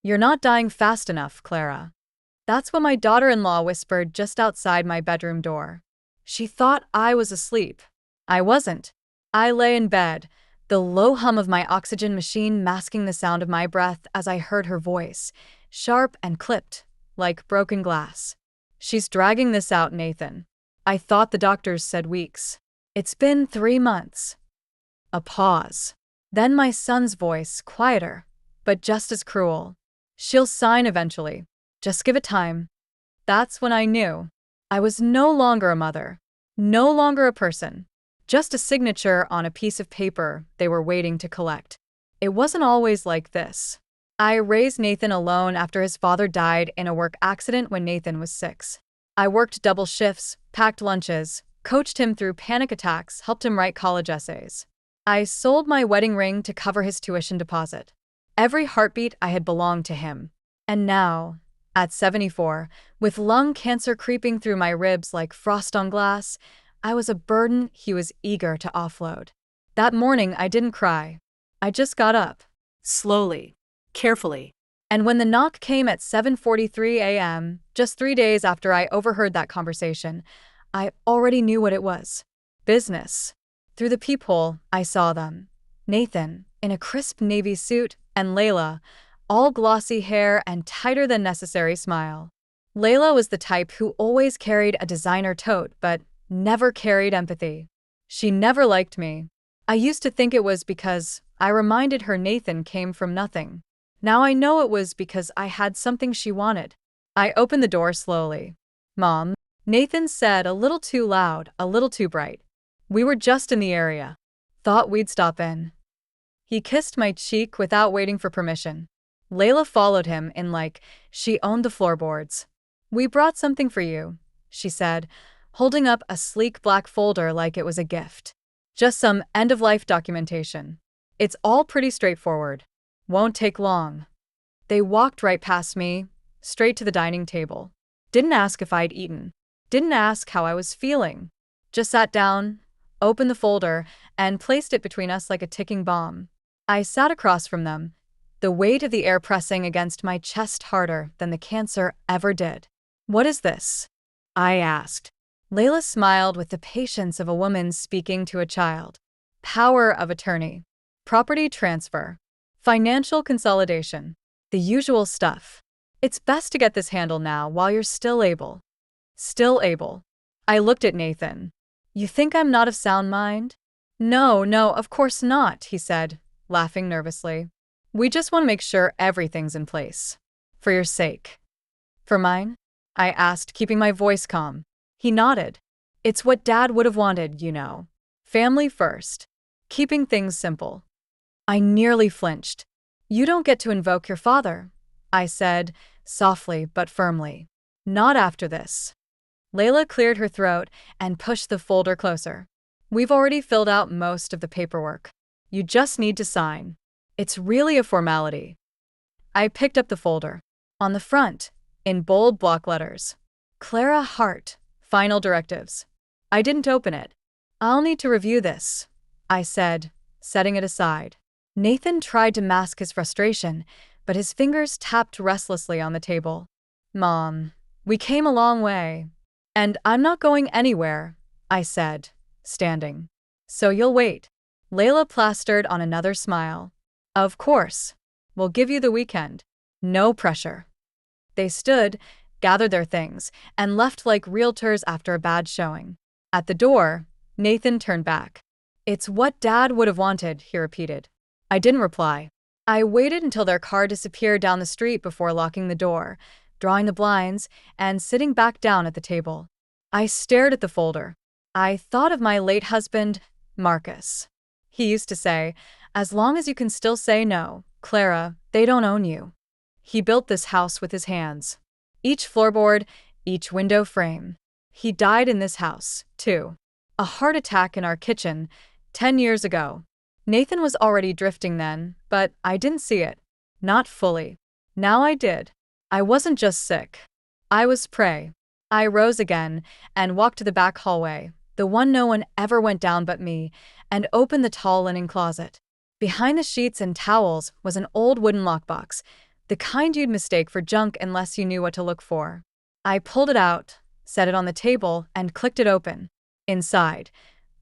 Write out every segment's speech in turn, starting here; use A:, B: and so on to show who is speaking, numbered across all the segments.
A: "You're not dying fast enough, Clara." That's what my daughter-in-law whispered just outside my bedroom door. She thought I was asleep. I wasn't. I lay in bed, the low hum of my oxygen machine masking the sound of my breath as I heard her voice, sharp and clipped, like broken glass. "She's dragging this out, Nathan. I thought the doctors said weeks. It's been 3 months." A pause. Then my son's voice, quieter, but just as cruel. "She'll sign eventually. Just give it time." That's when I knew. I was no longer a mother. No longer a person. Just a signature on a piece of paper they were waiting to collect. It wasn't always like this. I raised Nathan alone after his father died in a work accident when Nathan was 6. I worked double shifts, packed lunches, coached him through panic attacks, helped him write college essays. I sold my wedding ring to cover his tuition deposit. Every heartbeat I had belonged to him. And now, at 74, with lung cancer creeping through my ribs like frost on glass, I was a burden he was eager to offload. That morning, I didn't cry. I just got up. Slowly. Carefully. And when the knock came at 7:43 a.m., just 3 days after I overheard that conversation, I already knew what it was. Business. Through the peephole, I saw them. Nathan, in a crisp navy suit, and Layla, all glossy hair and tighter than necessary smile. Layla was the type who always carried a designer tote but never carried empathy. She never liked me. I used to think it was because I reminded her Nathan came from nothing. Now I know it was because I had something she wanted. I opened the door slowly. "Mom," Nathan said, a little too loud, a little too bright. "We were just in the area. Thought we'd stop in." He kissed my cheek without waiting for permission. Layla followed him in like she owned the floorboards. "We brought something for you," she said, holding up a sleek black folder like it was a gift. "Just some end-of-life documentation. It's all pretty straightforward. Won't take long." They walked right past me, straight to the dining table. Didn't ask if I'd eaten. Didn't ask how I was feeling. Just sat down, opened the folder, and placed it between us like a ticking bomb. I sat across from them, the weight of the air pressing against my chest harder than the cancer ever did. "What is this?" I asked. Layla smiled with the patience of a woman speaking to a child. "Power of attorney. Property transfer. Financial consolidation. The usual stuff. It's best to get this handled now while you're still able." Still able. I looked at Nathan. "You think I'm not of sound mind?" No, of course not," he said, laughing nervously. "We just want to make sure everything's in place. For your sake." "For mine?" I asked, keeping my voice calm. He nodded. "It's what Dad would have wanted, you know. Family first. Keeping things simple." I nearly flinched. "You don't get to invoke your father," I said, softly but firmly. "Not after this." Layla cleared her throat and pushed the folder closer. "We've already filled out most of the paperwork. You just need to sign. It's really a formality." I picked up the folder. On the front, in bold block letters, "Clara Hart, final directives." I didn't open it. "I'll need to review this," I said, setting it aside. Nathan tried to mask his frustration, but his fingers tapped restlessly on the table. "Mom, we came a long way. And I'm not going anywhere," I said, standing. "So you'll wait." Layla plastered on another smile. "Of course. We'll give you the weekend. No pressure." They stood, gathered their things, and left like realtors after a bad showing. At the door, Nathan turned back. "It's what Dad would have wanted," he repeated. I didn't reply. I waited until their car disappeared down the street before locking the door, drawing the blinds, and sitting back down at the table. I stared at the folder. I thought of my late husband, Marcus. He used to say, "As long as you can still say no, Clara, they don't own you." He built this house with his hands. Each floorboard, each window frame. He died in this house, too. A heart attack in our kitchen, 10 years ago. Nathan was already drifting then, but I didn't see it. Not fully. Now I did. I wasn't just sick. I was prey. I rose again and walked to the back hallway, the one no one ever went down but me, and opened the tall linen closet. Behind the sheets and towels was an old wooden lockbox, The kind you'd mistake for junk unless you knew what to look for. I pulled it out, set it on the table, and clicked it open. Inside,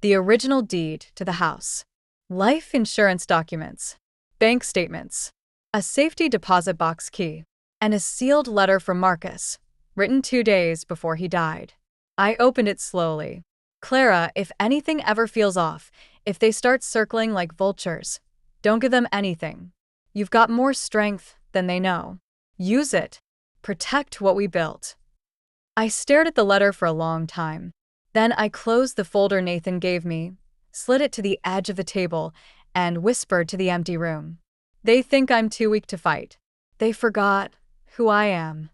A: the original deed to the house. Life insurance documents, bank statements, a safety deposit box key, and a sealed letter from Marcus, written 2 days before he died. I opened it slowly. Clara, if anything ever feels off, if they start circling like vultures, don't give them anything. You've got more strength than they know. Use it. Protect what we built. I stared at the letter for a long time. Then I closed the folder Nathan gave me, slid it to the edge of the table, and whispered to the empty room. They think I'm too weak to fight. They forgot who I am.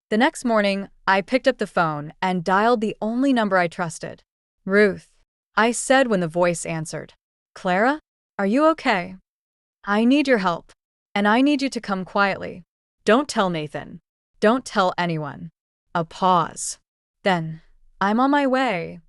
A: The next morning, I picked up the phone and dialed the only number I trusted. Ruth, I said when the voice answered. Clara, are you okay? I need your help. And I need you to come quietly. Don't tell Nathan. Don't tell anyone. A pause. Then, I'm on my way.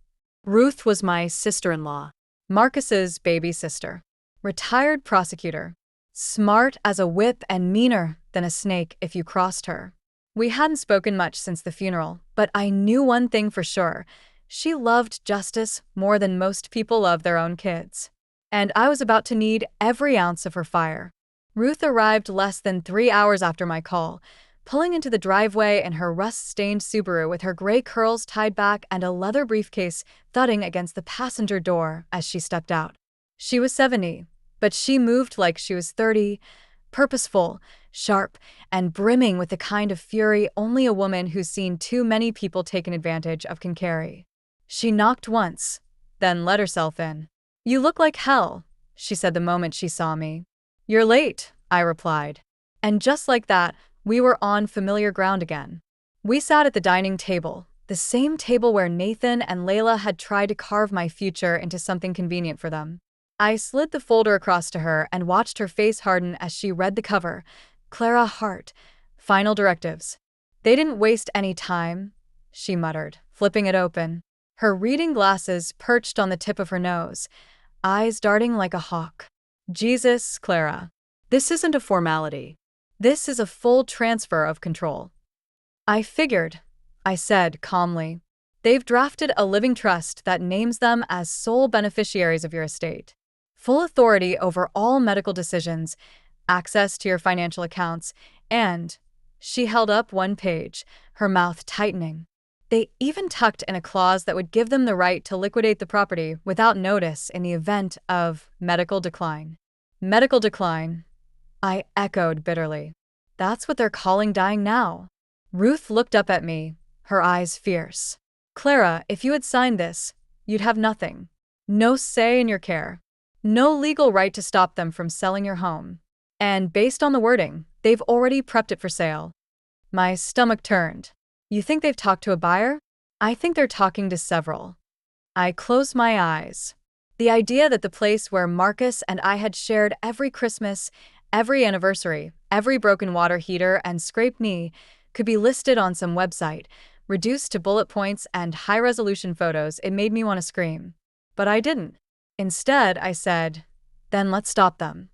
A: Ruth was my sister-in-law, Marcus's baby sister. Retired prosecutor. Smart as a whip and meaner than a snake if you crossed her. We hadn't spoken much since the funeral, but I knew one thing for sure. She loved justice more than most people love their own kids. And I was about to need every ounce of her fire. Ruth arrived less than 3 hours after my call, pulling into the driveway in her rust-stained Subaru with her gray curls tied back and a leather briefcase thudding against the passenger door as she stepped out. She was 70, but she moved like she was 30, purposeful, sharp, and brimming with the kind of fury only a woman who's seen too many people taken advantage of can carry. She knocked once, then let herself in. You look like hell, she said the moment she saw me. You're late, I replied. And just like that, we were on familiar ground again. We sat at the dining table, the same table where Nathan and Layla had tried to carve my future into something convenient for them. I slid the folder across to her and watched her face harden as she read the cover. Clara Hart, Final Directives. They didn't waste any time, she muttered, flipping it open. Her reading glasses perched on the tip of her nose, eyes darting like a hawk. Jesus, Clara. This isn't a formality. This is a full transfer of control. I figured, I said calmly. They've drafted a living trust that names them as sole beneficiaries of your estate. Full authority over all medical decisions, access to your financial accounts, and, she held up one page, her mouth tightening. They even tucked in a clause that would give them the right to liquidate the property without notice in the event of medical decline. Medical decline, I echoed bitterly. That's what they're calling dying now. Ruth looked up at me, her eyes fierce. Clara, if you had signed this, you'd have nothing. No say in your care. No legal right to stop them from selling your home. And based on the wording, they've already prepped it for sale. My stomach turned. You think they've talked to a buyer? I think they're talking to several. I closed my eyes. The idea that the place where Marcus and I had shared every Christmas, every anniversary, every broken water heater and scraped knee could be listed on some website, reduced to bullet points and high-resolution photos, it made me want to scream. But I didn't. Instead, I said, then let's stop them.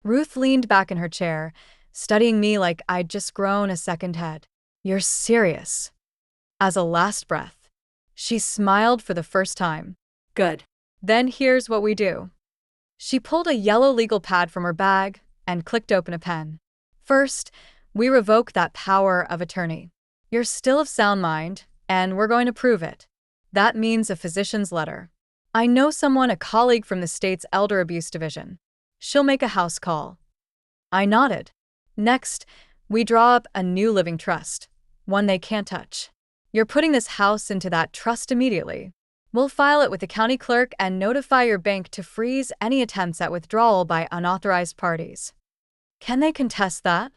A: Ruth leaned back in her chair, studying me like I'd just grown a second head. You're serious. As a last breath. She smiled for the first time. Good. Then here's what we do. She pulled a yellow legal pad from her bag and clicked open a pen. First, we revoke that power of attorney. You're still of sound mind, and we're going to prove it. That means a physician's letter. I know someone, a colleague from the state's elder abuse division. She'll make a house call. I nodded. Next, we draw up a new living trust, one they can't touch. You're putting this house into that trust immediately. We'll file it with the county clerk and notify your bank to freeze any attempts at withdrawal by unauthorized parties. Can they contest that?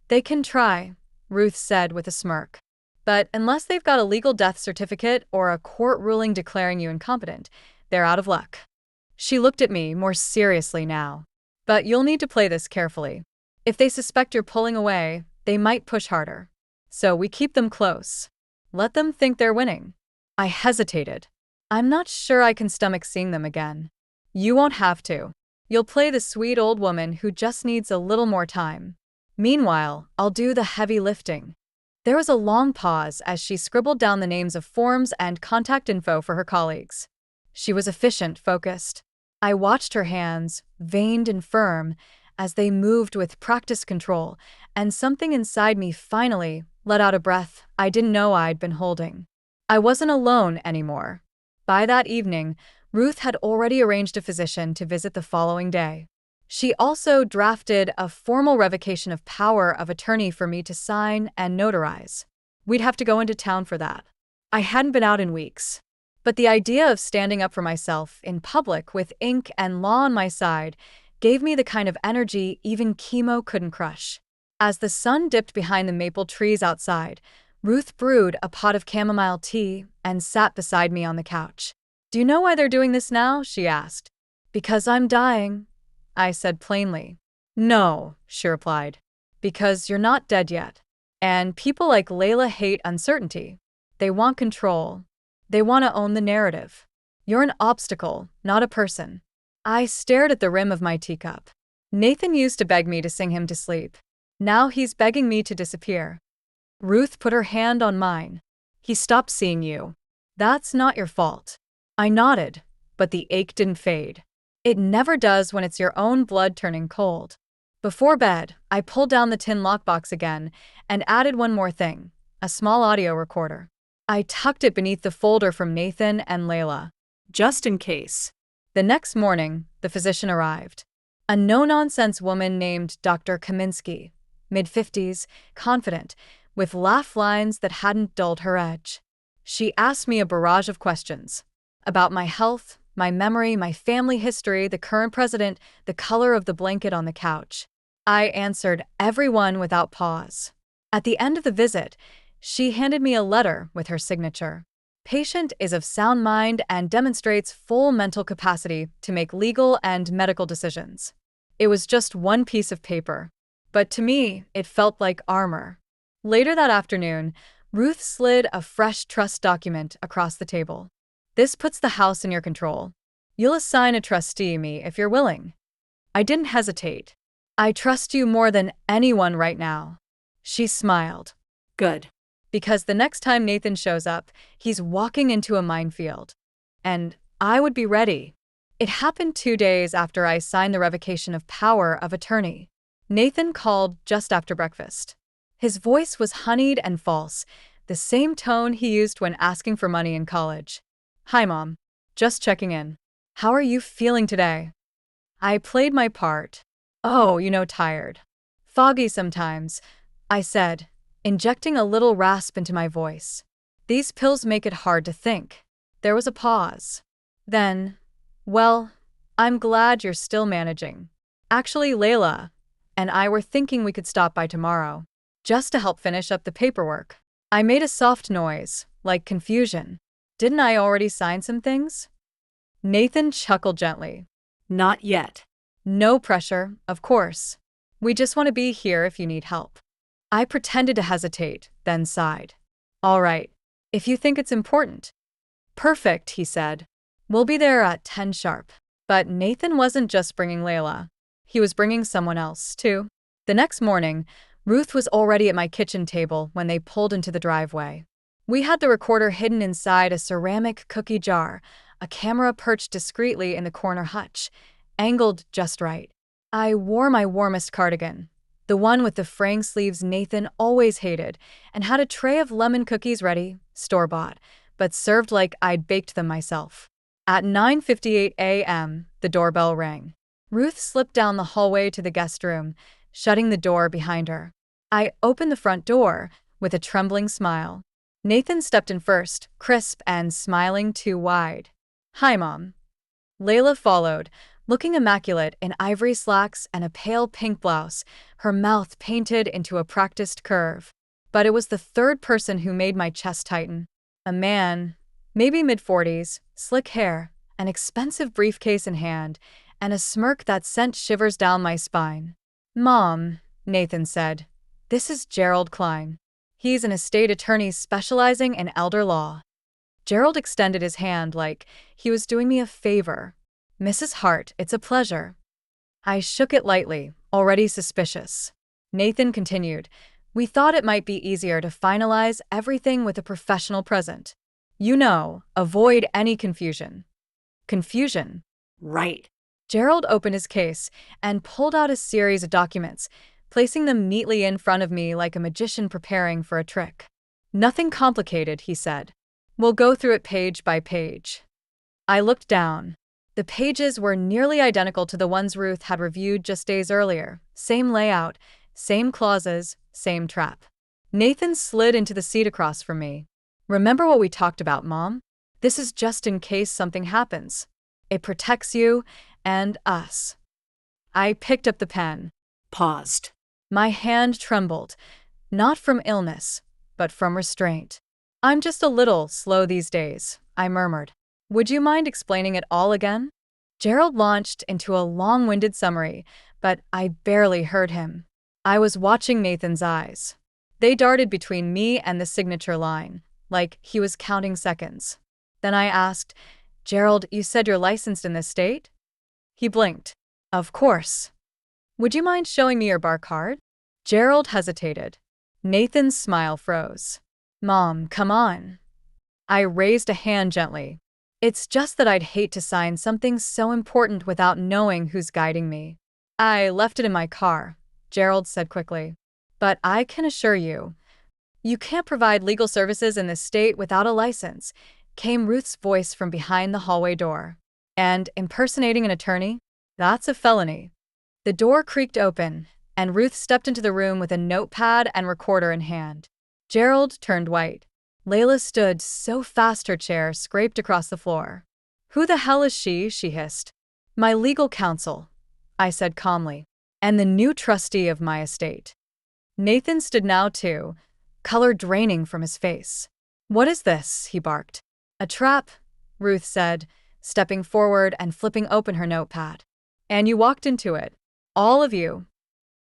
A: They can try, Ruth said with a smirk. But unless they've got a legal death certificate or a court ruling declaring you incompetent, they're out of luck. She looked at me more seriously now. But you'll need to play this carefully. If they suspect you're pulling away, they might push harder. So we keep them close. Let them think they're winning. I hesitated. I'm not sure I can stomach seeing them again. You won't have to. You'll play the sweet old woman who just needs a little more time. Meanwhile, I'll do the heavy lifting." There was a long pause as she scribbled down the names of forms and contact info for her colleagues. She was efficient, focused. I watched her hands, veined and firm, as they moved with practiced control, and something inside me finally let out a breath I didn't know I'd been holding. I wasn't alone anymore. By that evening, Ruth had already arranged a physician to visit the following day. She also drafted a formal revocation of power of attorney for me to sign and notarize. We'd have to go into town for that. I hadn't been out in weeks. But the idea of standing up for myself in public with ink and law on my side gave me the kind of energy even chemo couldn't crush. As the sun dipped behind the maple trees outside, Ruth brewed a pot of chamomile tea and sat beside me on the couch. "Do you know why they're doing this now?" she asked. "Because I'm dying," I said plainly. "No," she replied. "Because you're not dead yet. And people like Layla hate uncertainty. They want control. They want to own the narrative. You're an obstacle, not a person." I stared at the rim of my teacup. Nathan used to beg me to sing him to sleep. Now he's begging me to disappear. Ruth put her hand on mine. "He stopped seeing you. That's not your fault." I nodded, but the ache didn't fade. It never does when it's your own blood turning cold. Before bed, I pulled down the tin lockbox again and added one more thing, a small audio recorder. I tucked it beneath the folder from Nathan and Layla, just in case. The next morning, the physician arrived. A no-nonsense woman named Dr. Kaminsky, mid-50s, confident, with laugh lines that hadn't dulled her edge. She asked me a barrage of questions about my health, my memory, my family history, the current president, the color of the blanket on the couch. I answered every one without pause. At the end of the visit, she handed me a letter with her signature. "Patient is of sound mind and demonstrates full mental capacity to make legal and medical decisions." It was just one piece of paper, but to me, it felt like armor. Later that afternoon, Ruth slid a fresh trust document across the table. "This puts the house in your control. You'll assign a trustee me if you're willing." I didn't hesitate. "I trust you more than anyone right now." She smiled. "Good. Because the next time Nathan shows up, he's walking into a minefield. And I would be ready." It happened 2 days after I signed the revocation of power of attorney. Nathan called just after breakfast. His voice was honeyed and false, the same tone he used when asking for money in college. "Hi, Mom. Just checking in. How are you feeling today?" I played my part. "Oh, tired. Foggy sometimes," I said, injecting a little rasp into my voice. "These pills make it hard to think." There was a pause. Then, "Well, I'm glad you're still managing. Actually, Layla and I were thinking we could stop by tomorrow, just to help finish up the paperwork." I made a soft noise, like confusion. "Didn't I already sign some things?" Nathan chuckled gently. "Not yet. No pressure, of course. We just want to be here if you need help." I pretended to hesitate, then sighed. "All right, if you think it's important." "Perfect," he said. "We'll be there at 10 sharp." But Nathan wasn't just bringing Layla. He was bringing someone else, too. The next morning, Ruth was already at my kitchen table when they pulled into the driveway. We had the recorder hidden inside a ceramic cookie jar, a camera perched discreetly in the corner hutch, angled just right. I wore my warmest cardigan, the one with the fraying sleeves Nathan always hated, and had a tray of lemon cookies ready, store-bought, but served like I'd baked them myself. At 9:58 a.m., the doorbell rang. Ruth slipped down the hallway to the guest room, shutting the door behind her. I opened the front door with a trembling smile. Nathan stepped in first, crisp and smiling too wide. "Hi, Mom." Layla followed, looking immaculate in ivory slacks and a pale pink blouse, her mouth painted into a practiced curve. But it was the third person who made my chest tighten. A man, maybe mid-40s, slick hair, an expensive briefcase in hand, and a smirk that sent shivers down my spine. "Mom," Nathan said, "this is Gerald Klein. He's an estate attorney specializing in elder law." Gerald extended his hand like he was doing me a favor. "Mrs. Hart, it's a pleasure." I shook it lightly, already suspicious. Nathan continued. We thought it might be easier to finalize everything with a professional present. You know, avoid any confusion. Confusion? Right. Gerald opened his case and pulled out a series of documents, placing them neatly in front of me like a magician preparing for a trick. Nothing complicated, he said. We'll go through it page by page. I looked down. The pages were nearly identical to the ones Ruth had reviewed just days earlier. Same layout, same clauses, same trap. Nathan slid into the seat across from me. Remember what we talked about, Mom? This is just in case something happens. It protects you and us. I picked up the pen. Paused. My hand trembled, not from illness, but from restraint. I'm just a little slow these days, I murmured. Would you mind explaining it all again? Gerald launched into a long-winded summary, but I barely heard him. I was watching Nathan's eyes. They darted between me and the signature line, like he was counting seconds. Then I asked, Gerald, you said you're licensed in this state? He blinked. Of course. Would you mind showing me your bar card? Gerald hesitated. Nathan's smile froze. Mom, come on. I raised a hand gently. It's just that I'd hate to sign something so important without knowing who's guiding me. I left it in my car, Gerald said quickly. But I can assure you, you can't provide legal services in this state without a license, came Ruth's voice from behind the hallway door. And impersonating an attorney? That's a felony. The door creaked open, and Ruth stepped into the room with a notepad and recorder in hand. Gerald turned white. Layla stood so fast her chair scraped across the floor. Who the hell is she? She hissed. My legal counsel, I said calmly, and the new trustee of my estate. Nathan stood now too, color draining from his face. What is this? He barked. A trap, Ruth said, stepping forward and flipping open her notepad. And you walked into it. All of you.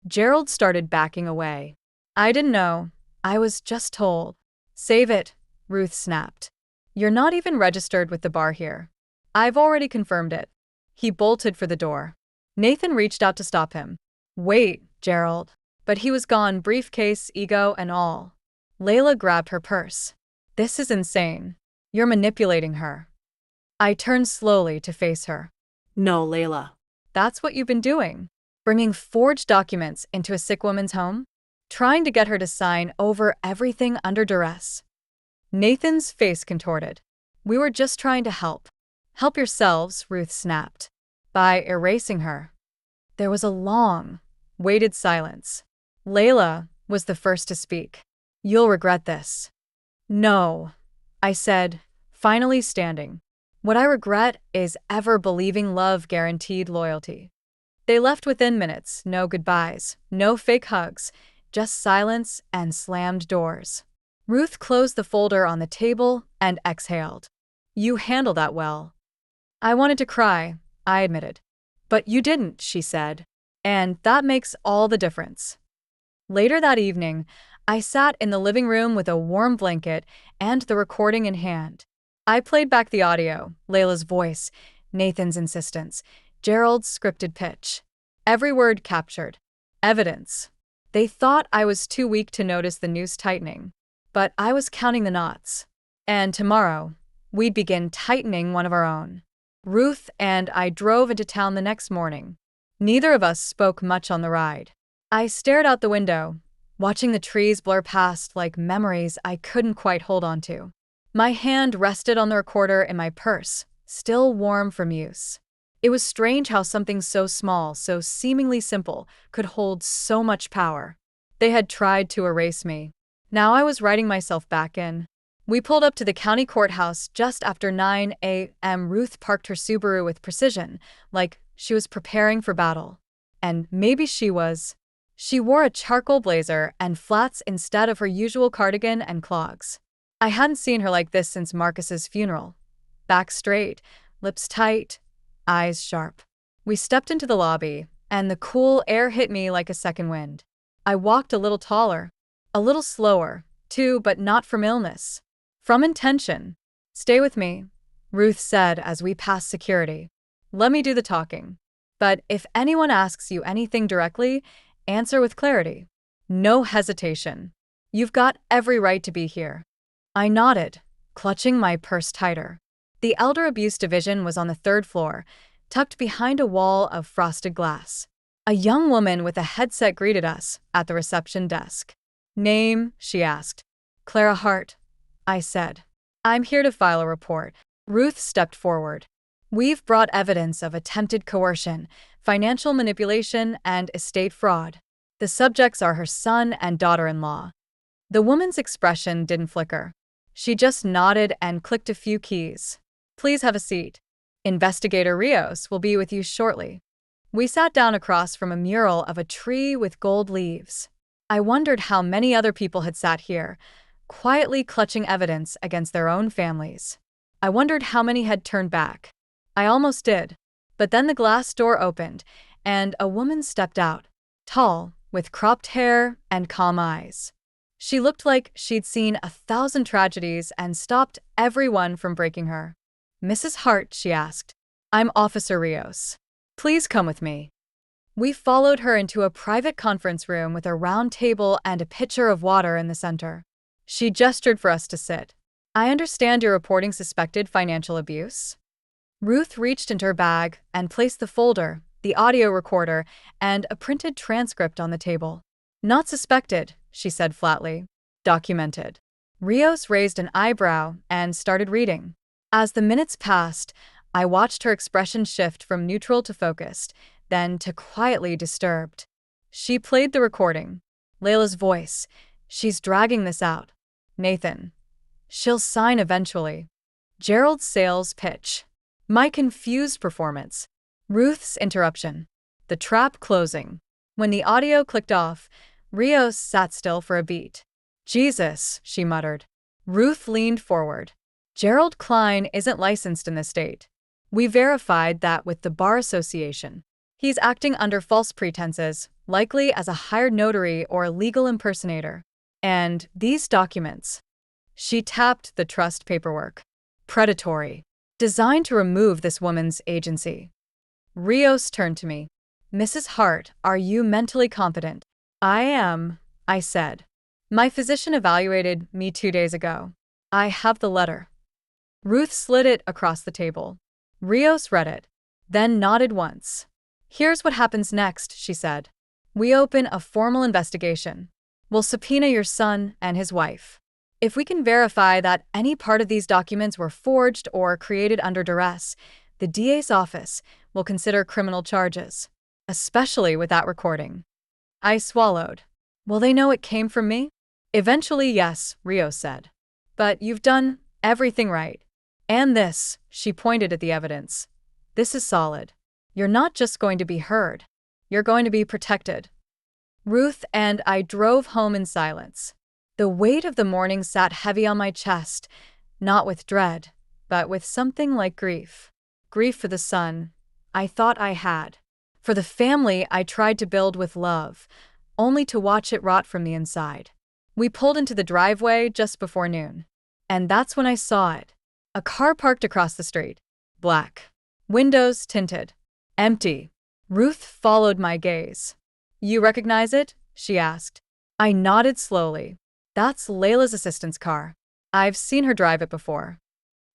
A: Gerald started backing away. I didn't know. I was just told. Save it, Ruth snapped. You're not even registered with the bar here. I've already confirmed it. He bolted for the door. Nathan reached out to stop him. Wait, Gerald. But he was gone, briefcase, ego, and all. Layla grabbed her purse. This is insane. You're manipulating her. I turned slowly to face her. No, Layla. That's what you've been doing. Bringing forged documents into a sick woman's home? Trying to get her to sign over everything under duress. Nathan's face contorted. We were just trying to help. Help yourselves, Ruth snapped. By erasing her. There was a long, weighted silence. Layla was the first to speak. You'll regret this. No, I said, finally standing. What I regret is ever believing love guaranteed loyalty. They left within minutes, no goodbyes, no fake hugs, just silence and slammed doors. Ruth closed the folder on the table and exhaled. You handled that well. I wanted to cry, I admitted. But you didn't, she said. And that makes all the difference. Later that evening, I sat in the living room with a warm blanket and the recording in hand. I played back the audio, Layla's voice, Nathan's insistence, Gerald's scripted pitch. Every word captured. Evidence. They thought I was too weak to notice the noose tightening. But I was counting the knots. And tomorrow, we'd begin tightening one of our own. Ruth and I drove into town the next morning. Neither of us spoke much on the ride. I stared out the window, watching the trees blur past like memories I couldn't quite hold on to. My hand rested on the recorder in my purse, still warm from use. It was strange how something so small, so seemingly simple, could hold so much power. They had tried to erase me. Now I was writing myself back in. We pulled up to the county courthouse just after 9 a.m. Ruth parked her Subaru with precision, like she was preparing for battle. And maybe she was. She wore a charcoal blazer and flats instead of her usual cardigan and clogs. I hadn't seen her like this since Marcus's funeral. Back straight, lips tight, eyes sharp. We stepped into the lobby, and the cool air hit me like a second wind. I walked a little taller, a little slower, too, but not from illness. From intention. Stay with me, Ruth said as we passed security. Let me do the talking. But if anyone asks you anything directly, answer with clarity. No hesitation. You've got every right to be here. I nodded, clutching my purse tighter. The Elder Abuse Division was on the third floor, tucked behind a wall of frosted glass. A young woman with a headset greeted us at the reception desk. Name, she asked. Clara Hart, I said. I'm here to file a report. Ruth stepped forward. We've brought evidence of attempted coercion, financial manipulation, and estate fraud. The subjects are her son and daughter-in-law. The woman's expression didn't flicker. She just nodded and clicked a few keys. Please have a seat. Investigator Rios will be with you shortly. We sat down across from a mural of a tree with gold leaves. I wondered how many other people had sat here, quietly clutching evidence against their own families. I wondered how many had turned back. I almost did. But then the glass door opened, and a woman stepped out, tall, with cropped hair and calm eyes. She looked like she'd seen 1,000 tragedies and stopped everyone from breaking her. Mrs. Hart, she asked. I'm Officer Rios. Please come with me. We followed her into a private conference room with a round table and a pitcher of water in the center. She gestured for us to sit. I understand you're reporting suspected financial abuse. Ruth reached into her bag and placed the folder, the audio recorder, and a printed transcript on the table. Not suspected, she said flatly. Documented. Rios raised an eyebrow and started reading. As the minutes passed, I watched her expression shift from neutral to focused, then to quietly disturbed. She played the recording. Layla's voice. She's dragging this out. Nathan. She'll sign eventually. Gerald's sales pitch. My confused performance. Ruth's interruption. The trap closing. When the audio clicked off, Rios sat still for a beat. Jesus, she muttered. Ruth leaned forward. Gerald Klein isn't licensed in this state. We verified that with the Bar Association. He's acting under false pretenses, likely as a hired notary or legal impersonator. And these documents. She tapped the trust paperwork. Predatory. Designed to remove this woman's agency. Rios turned to me. Mrs. Hart, are you mentally competent? I am, I said. My physician evaluated me 2 days ago. I have the letter. Ruth slid it across the table. Rios read it, then nodded once. Here's what happens next, she said. We open a formal investigation. We'll subpoena your son and his wife. If we can verify that any part of these documents were forged or created under duress, the DA's office will consider criminal charges, especially with that recording. I swallowed. Will they know it came from me? Eventually, yes, Rios said. But you've done everything right. And this, she pointed at the evidence. This is solid. You're not just going to be heard. You're going to be protected. Ruth and I drove home in silence. The weight of the morning sat heavy on my chest, not with dread, but with something like grief. Grief for the son I thought I had. For the family I tried to build with love, only to watch it rot from the inside. We pulled into the driveway just before noon. And that's when I saw it. A car parked across the street. Black. Windows tinted. Empty. Ruth followed my gaze. You recognize it? She asked. I nodded slowly. That's Layla's assistant's car. I've seen her drive it before.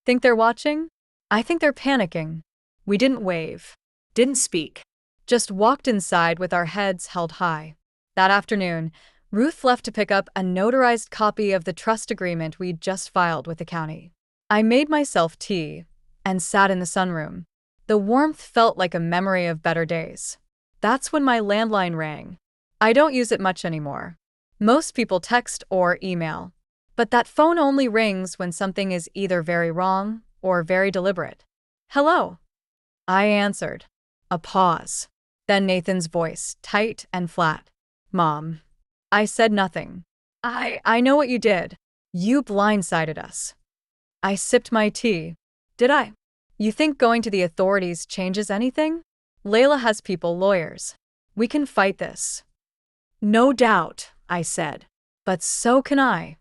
A: Think they're watching? I think they're panicking. We didn't wave. Didn't speak. Just walked inside with our heads held high. That afternoon, Ruth left to pick up a notarized copy of the trust agreement we'd just filed with the county. I made myself tea and sat in the sunroom. The warmth felt like a memory of better days. That's when my landline rang. I don't use it much anymore. Most people text or email. But that phone only rings when something is either very wrong or very deliberate. Hello. I answered. A pause. Then Nathan's voice, tight and flat. Mom. I said nothing. I know what you did. You blindsided us. I sipped my tea. Did I? You think going to the authorities changes anything? Layla has people, lawyers. We can fight this. No doubt, I said. But so can I.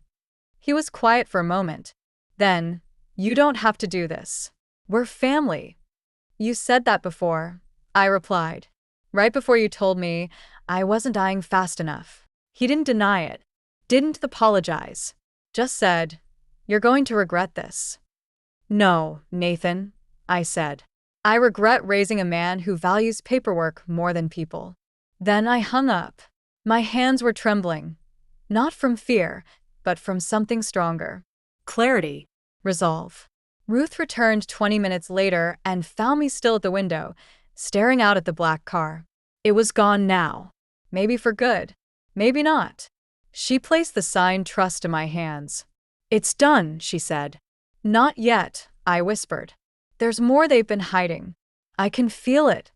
A: He was quiet for a moment. Then, you don't have to do this. We're family. You said that before, I replied. Right before you told me I wasn't dying fast enough. He didn't deny it, didn't apologize, just said, "You're going to regret this." "No, Nathan," I said. "I regret raising a man who values paperwork more than people." Then I hung up. My hands were trembling, not from fear, but from something stronger. Clarity. Resolve. Ruth returned 20 minutes later and found me still at the window, staring out at the black car. It was gone now. Maybe for good. Maybe not. She placed the signed trust in my hands. "It's done," she said. "Not yet," I whispered. "There's more they've been hiding. I can feel it."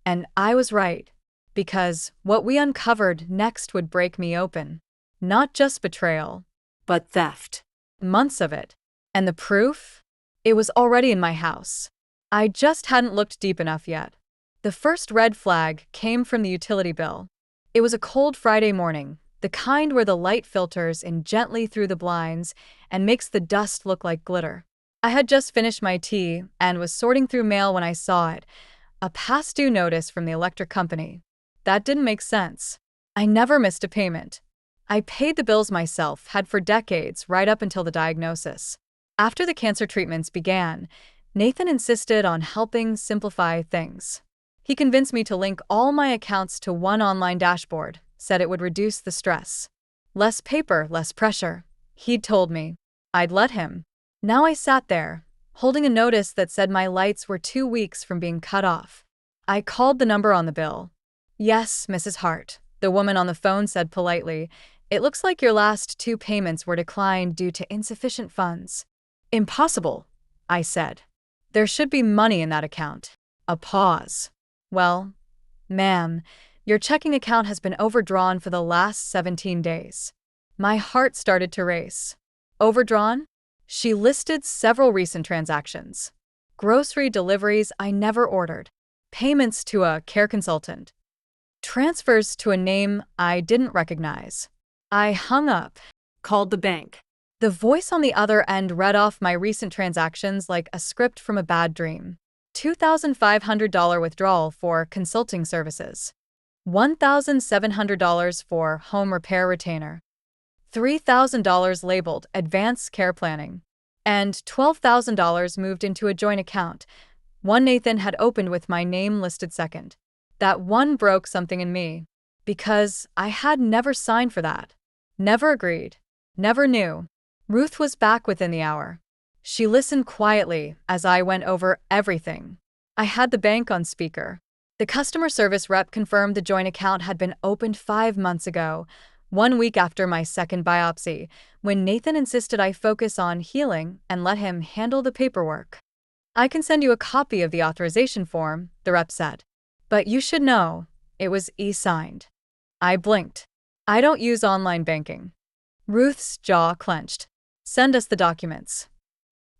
A: And I was right, because what we uncovered next would break me open. Not just betrayal, but theft. Months of it. And the proof? It was already in my house. I just hadn't looked deep enough yet. The first red flag came from the utility bill. It was a cold Friday morning, the kind where the light filters in gently through the blinds and makes the dust look like glitter. I had just finished my tea and was sorting through mail when I saw it, a past due notice from the electric company. That didn't make sense. I never missed a payment. I paid the bills myself, had for decades, right up until the diagnosis. After the cancer treatments began, Nathan insisted on helping simplify things. He convinced me to link all my accounts to one online dashboard, said it would reduce the stress. Less paper, less pressure. He'd told me. I'd let him. Now I sat there, holding a notice that said my lights were 2 weeks from being cut off. I called the number on the bill. "Yes, Mrs. Hart," the woman on the phone said politely. "It looks like your last 2 payments were declined due to insufficient funds." "Impossible," I said. "There should be money in that account." A pause. "Well, ma'am, your checking account has been overdrawn for the last 17 days. My heart started to race. Overdrawn? She listed several recent transactions. Grocery deliveries I never ordered. Payments to a care consultant. Transfers to a name I didn't recognize. I hung up, called the bank. The voice on the other end read off my recent transactions like a script from a bad dream. $2,500 withdrawal for consulting services. $1,700 for home repair retainer. $3,000 labeled advanced care planning. And $12,000 moved into a joint account. One Nathan had opened with my name listed second. That one broke something in me. Because I had never signed for that. Never agreed. Never knew. Ruth was back within the hour. She listened quietly as I went over everything. I had the bank on speaker. The customer service rep confirmed the joint account had been opened 5 months ago, 1 week after my second biopsy, when Nathan insisted I focus on healing and let him handle the paperwork. "I can send you a copy of the authorization form," the rep said. "But you should know, it was e-signed." I blinked. "I don't use online banking." Ruth's jaw clenched. "Send us the documents."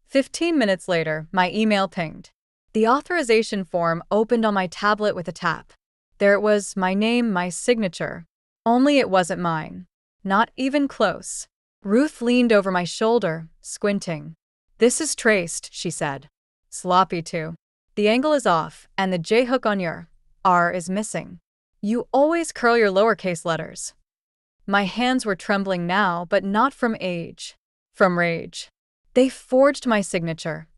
A: 15 minutes later, my email pinged. The authorization form opened on my tablet with a tap. There it was, my name, my signature. Only it wasn't mine. Not even close. Ruth leaned over my shoulder, squinting. "This is traced," she said. "Sloppy too. The angle is off, and the J hook on your R is missing. You always curl your lowercase letters." My hands were trembling now, but not from age. From rage. "They forged my signature,"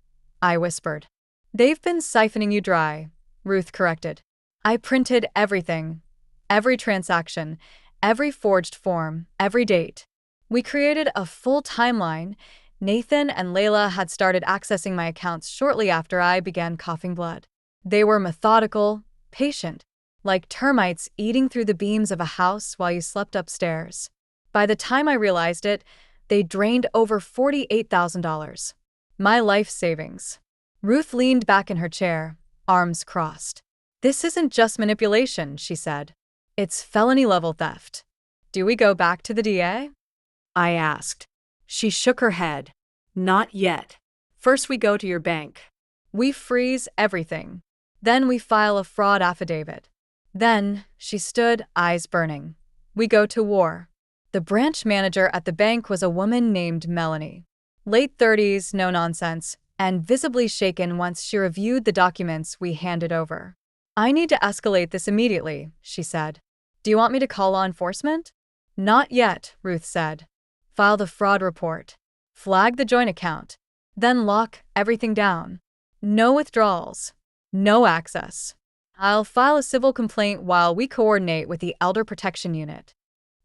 A: I whispered. "They've been siphoning you dry," Ruth corrected. "I printed everything. Every transaction, every forged form, every date. We created a full timeline. Nathan and Layla had started accessing my accounts shortly after I began coughing blood. They were methodical, patient, like termites eating through the beams of a house while you slept upstairs. By the time I realized it, they drained over $48,000. My life savings. Ruth leaned back in her chair, arms crossed. "This isn't just manipulation," she said. "It's felony-level theft." "Do we go back to the DA?" I asked. She shook her head. "Not yet. First we go to your bank. We freeze everything. Then we file a fraud affidavit. Then," she stood, eyes burning, "we go to war." The branch manager at the bank was a woman named Melanie. Late 30s, no nonsense, and visibly shaken once she reviewed the documents we handed over. "I need to escalate this immediately," she said. "Do you want me to call law enforcement?" Not yet, Ruth said. File the fraud report. Flag the joint account. Then lock everything down. No withdrawals. No access. I'll file a civil complaint while we coordinate with the Elder Protection Unit.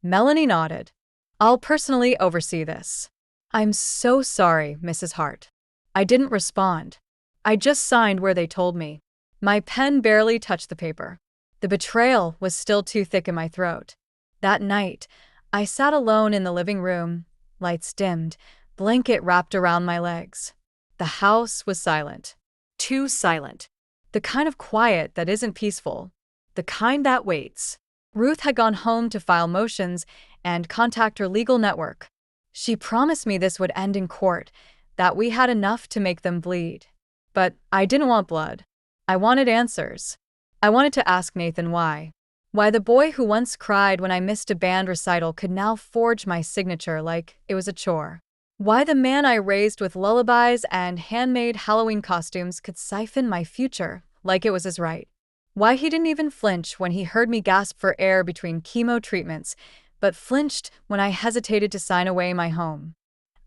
A: Melanie nodded. I'll personally oversee this. I'm so sorry, Mrs. Hart. I didn't respond. I just signed where they told me. My pen barely touched the paper. The betrayal was still too thick in my throat. That night, I sat alone in the living room, lights dimmed, blanket wrapped around my legs. The house was silent. Too silent. The kind of quiet that isn't peaceful. The kind that waits. Ruth had gone home to file motions and contact her legal network. She promised me this would end in court, that we had enough to make them bleed. But I didn't want blood. I wanted answers. I wanted to ask Nathan why. Why the boy who once cried when I missed a band recital could now forge my signature like it was a chore. Why the man I raised with lullabies and handmade Halloween costumes could siphon my future like it was his right. Why he didn't even flinch when he heard me gasp for air between chemo treatments, but flinched when I hesitated to sign away my home.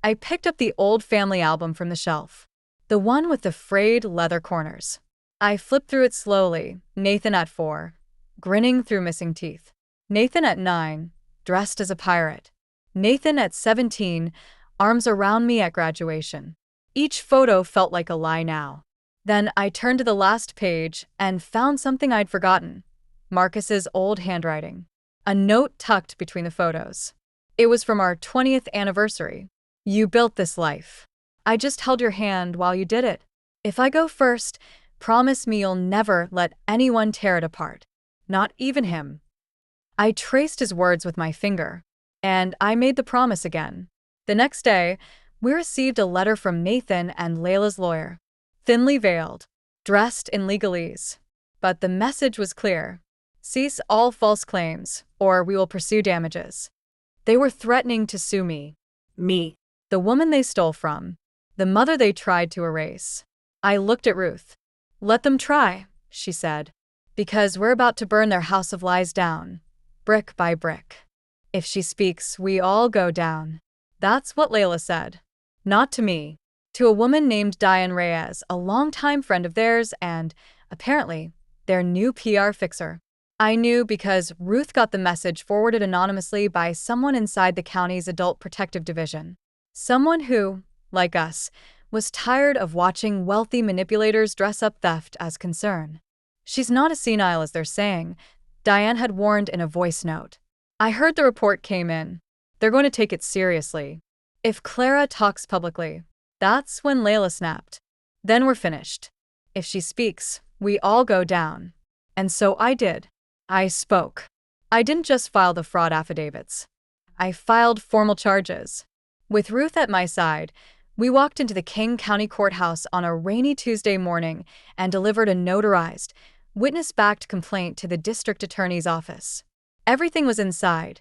A: I picked up the old family album from the shelf, the one with the frayed leather corners. I flipped through it slowly, Nathan at 4, grinning through missing teeth. Nathan at 9, dressed as a pirate. Nathan at 17, arms around me at graduation. Each photo felt like a lie now. Then I turned to the last page and found something I'd forgotten. Marcus's old handwriting. A note tucked between the photos. It was from our 20th anniversary. You built this life. I just held your hand while you did it. If I go first, promise me you'll never let anyone tear it apart. Not even him. I traced his words with my finger, and I made the promise again. The next day, we received a letter from Nathan and Layla's lawyer. Thinly veiled, dressed in legalese. But the message was clear. Cease all false claims, or we will pursue damages. They were threatening to sue me. Me. The woman they stole from. The mother they tried to erase. I looked at Ruth. Let them try, she said. Because we're about to burn their house of lies down. Brick by brick. If she speaks, we all go down. That's what Layla said. Not to me. To a woman named Diane Reyes, a longtime friend of theirs and, apparently, their new PR fixer. I knew because Ruth got the message forwarded anonymously by someone inside the county's Adult Protective Division. Someone who, like us, was tired of watching wealthy manipulators dress up theft as concern. She's not as senile as they're saying, Diane had warned in a voice note. I heard the report came in. They're going to take it seriously. If Clara talks publicly, that's when Layla snapped. Then we're finished. If she speaks, we all go down. And so I did. I spoke. I didn't just file the fraud affidavits. I filed formal charges. With Ruth at my side, we walked into the King County Courthouse on a rainy Tuesday morning and delivered a notarized, witness-backed complaint to the district attorney's office. Everything was inside.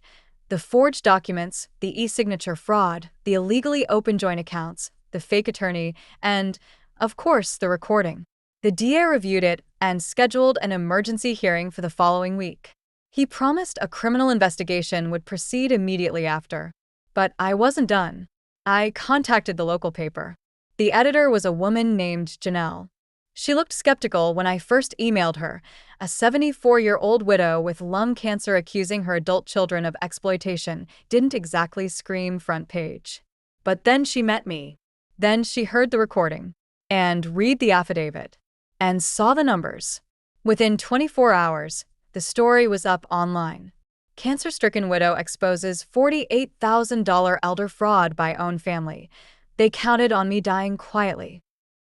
A: The forged documents, the e-signature fraud, the illegally opened joint accounts, the fake attorney, and, of course, the recording. The DA reviewed it and scheduled an emergency hearing for the following week. He promised a criminal investigation would proceed immediately after. But I wasn't done. I contacted the local paper. The editor was a woman named Janelle. She looked skeptical when I first emailed her, a 74-year-old widow with lung cancer accusing her adult children of exploitation didn't exactly scream front page. But then she met me. Then she heard the recording, and read the affidavit, and saw the numbers. Within 24 hours, the story was up online. Cancer-stricken widow exposes $48,000 elder fraud by own family. They counted on me dying quietly.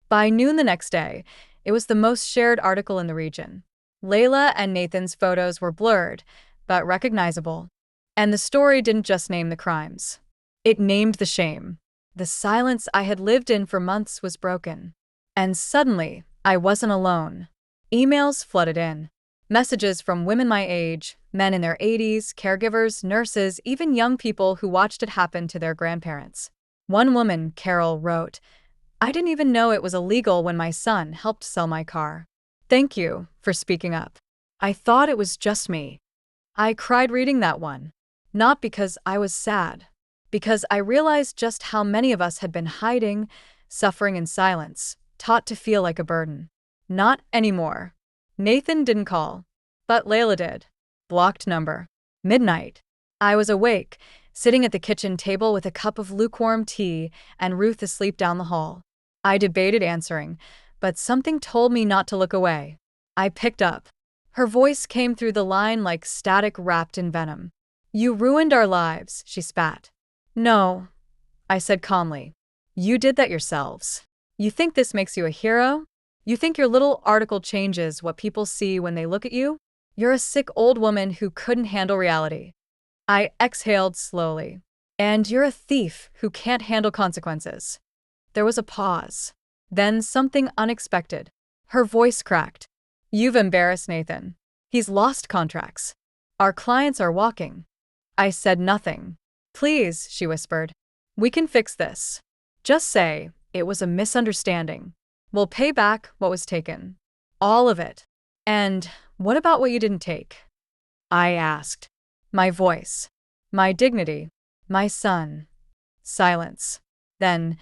A: By noon the next day, it was the most shared article in the region. Layla and Nathan's photos were blurred, but recognizable. And the story didn't just name the crimes. It named the shame. The silence I had lived in for months was broken. And suddenly, I wasn't alone. Emails flooded in. Messages from women my age, men in their 80s, caregivers, nurses, even young people who watched it happen to their grandparents. One woman, Carol, wrote, "I didn't even know it was illegal when my son helped sell my car. Thank you for speaking up. I thought it was just me." I cried reading that one. Not because I was sad, because I realized just how many of us had been hiding, suffering in silence, taught to feel like a burden. Not anymore. Nathan didn't call, but Layla did. Blocked number. Midnight. I was awake, sitting at the kitchen table with a cup of lukewarm tea and Ruth asleep down the hall. I debated answering, but something told me not to look away. I picked up. Her voice came through the line like static wrapped in venom. "You ruined our lives," she spat. "No," I said calmly. "You did that yourselves. You think this makes you a hero? You think your little article changes what people see when they look at you? You're a sick old woman who couldn't handle reality." I exhaled slowly. "And you're a thief who can't handle consequences." There was a pause. Then something unexpected. Her voice cracked. "You've embarrassed Nathan. He's lost contracts. Our clients are walking." I said nothing. "Please," she whispered. "We can fix this. Just say it was a misunderstanding. We'll pay back what was taken. All of it. And what about what you didn't take?" I asked. My voice. My dignity. My son. Silence. Then,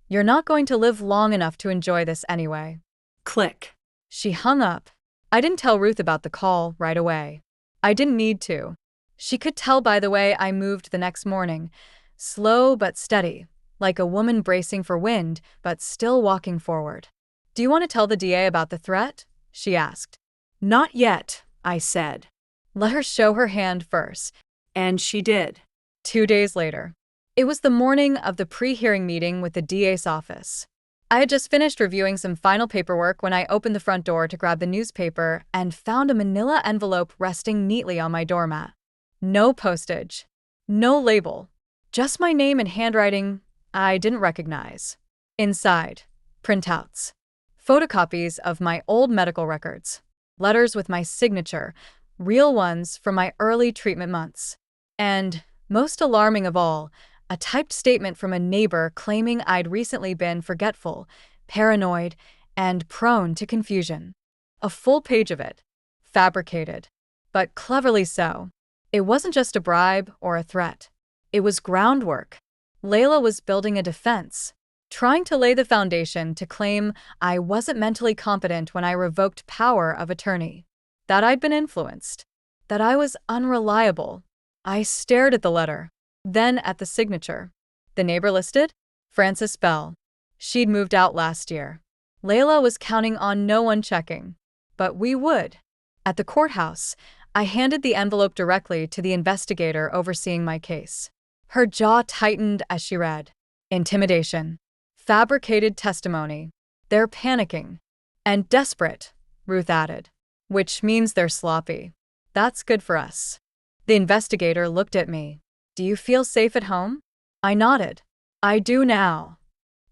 A: "You're not going to live long enough to enjoy this anyway." Click. She hung up. I didn't tell Ruth about the call right away. I didn't need to. She could tell by the way I moved the next morning, slow but steady, like a woman bracing for wind but still walking forward. "Do you want to tell the DA about the threat?" she asked. "Not yet," I said. "Let her show her hand first." And she did. 2 days later. It was the morning of the pre-hearing meeting with the DA's office. I had just finished reviewing some final paperwork when I opened the front door to grab the newspaper and found a manila envelope resting neatly on my doormat. No postage. No label. Just my name and handwriting I didn't recognize. Inside, printouts. Photocopies of my old medical records. Letters with my signature, real ones from my early treatment months. And, most alarming of all, a typed statement from a neighbor claiming I'd recently been forgetful, paranoid, and prone to confusion. A full page of it. Fabricated. But cleverly so. It wasn't just a bribe or a threat. It was groundwork. Layla was building a defense, trying to lay the foundation to claim I wasn't mentally competent when I revoked power of attorney, that I'd been influenced, that I was unreliable. I stared at the letter, then at the signature. The neighbor listed? Frances Bell. She'd moved out last year. Layla was counting on no one checking. But we would. At the courthouse, I handed the envelope directly to the investigator overseeing my case. Her jaw tightened as she read. "Intimidation. Fabricated testimony. They're panicking. And desperate," Ruth added. "Which means they're sloppy. That's good for us." The investigator looked at me. "Do you feel safe at home?" I nodded. "I do now."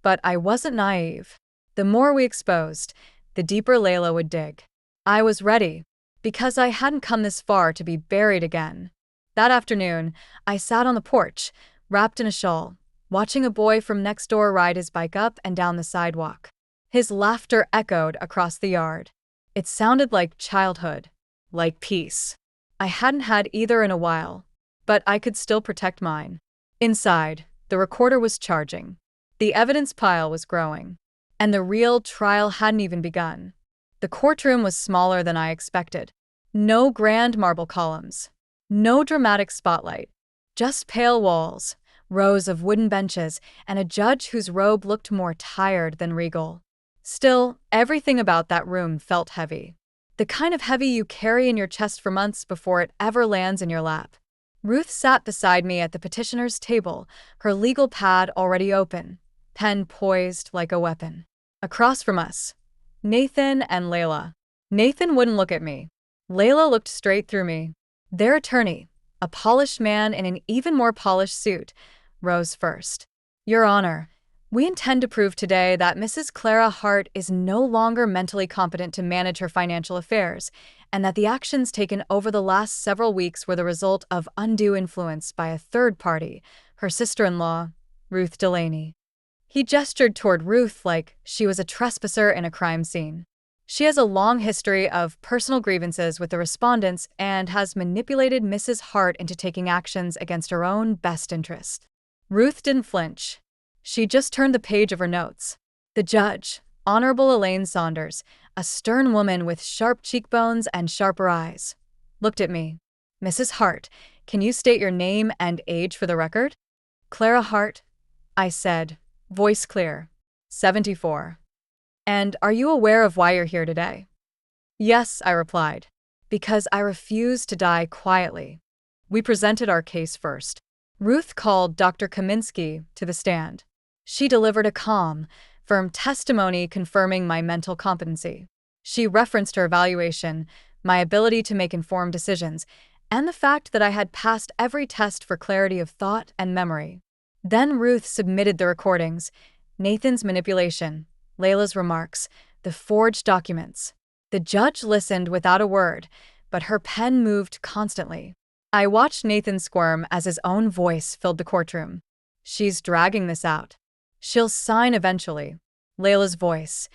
A: But I wasn't naive. The more we exposed, the deeper Layla would dig. I was ready, because I hadn't come this far to be buried again. That afternoon, I sat on the porch, wrapped in a shawl, watching a boy from next door ride his bike up and down the sidewalk. His laughter echoed across the yard. It sounded like childhood, like peace. I hadn't had either in a while, but I could still protect mine. Inside, the recorder was charging. The evidence pile was growing. And the real trial hadn't even begun. The courtroom was smaller than I expected. No grand marble columns. No dramatic spotlight. Just pale walls, rows of wooden benches, and a judge whose robe looked more tired than regal. Still, everything about that room felt heavy. The kind of heavy you carry in your chest for months before it ever lands in your lap. Ruth sat beside me at the petitioner's table, her legal pad already open, pen poised like a weapon. Across from us, Nathan and Layla. Nathan wouldn't look at me. Layla looked straight through me. Their attorney, a polished man in an even more polished suit, rose first. "Your Honor, we intend to prove today that Mrs. Clara Hart is no longer mentally competent to manage her financial affairs, and that the actions taken over the last several weeks were the result of undue influence by a third party, her sister-in-law, Ruth Delaney." He gestured toward Ruth like she was a trespasser in a crime scene. She has a long history of personal grievances with the respondents and has manipulated Mrs. Hart into taking actions against her own best interest. Ruth didn't flinch. She just turned the page of her notes. The judge, Honorable Elaine Saunders, a stern woman with sharp cheekbones and sharper eyes, looked at me. Mrs. Hart, can you state your name and age for the record? Clara Hart, I said, voice clear. 74. And are you aware of why you're here today? Yes, I replied. Because I refuse to die quietly. We presented our case first. Ruth called Dr. Kaminsky to the stand. She delivered a calm, firm testimony confirming my mental competency. She referenced her evaluation, my ability to make informed decisions, and the fact that I had passed every test for clarity of thought and memory. Then Ruth submitted the recordings, Nathan's manipulation, Layla's remarks, the forged documents. The judge listened without a word, but her pen moved constantly. I watched Nathan squirm as his own voice filled the courtroom. She's dragging this out. She'll sign eventually. Layla's voice.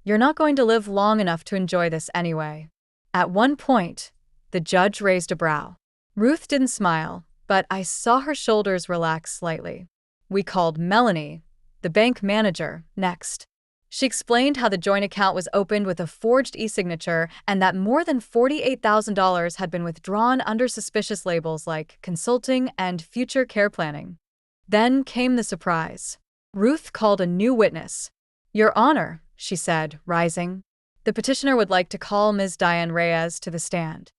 A: You're not going to live long enough to enjoy this anyway. At one point, the judge raised a brow. Ruth didn't smile, but I saw her shoulders relax slightly. We called Melanie, the bank manager, next. She explained how the joint account was opened with a forged e-signature and that more than $48,000 had been withdrawn under suspicious labels like consulting and future care planning. Then came the surprise. Ruth called a new witness. Your Honor, she said, rising. The petitioner would like to call Ms. Diane Reyes to the stand.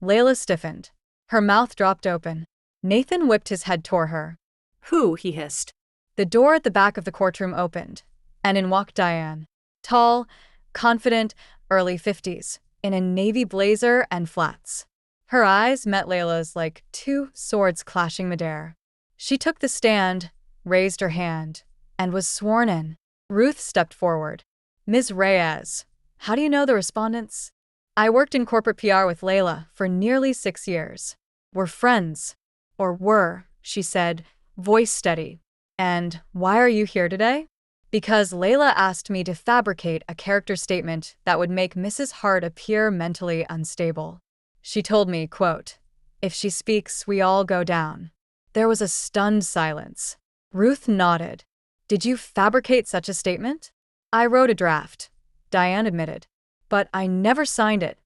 A: Layla stiffened. Her mouth dropped open. Nathan whipped his head toward her.
B: Who? He hissed.
A: The door at the back of the courtroom opened, and in walked Diane. Tall, confident, early 50s, in a navy blazer and flats. Her eyes met Layla's like two swords clashing midair. She took the stand, raised her hand, and was sworn in. Ruth stepped forward. Ms. Reyes, how do you know the respondents? I worked in corporate PR with Layla for nearly 6 years. We're friends. Or were, she said, voice steady. And why are you here today? Because Layla asked me to fabricate a character statement that would make Mrs. Hart appear mentally unstable. She told me, quote, if she speaks, we all go down. There was a stunned silence. Ruth nodded. Did you fabricate such a statement? I wrote a draft, Diane admitted. But I never signed it.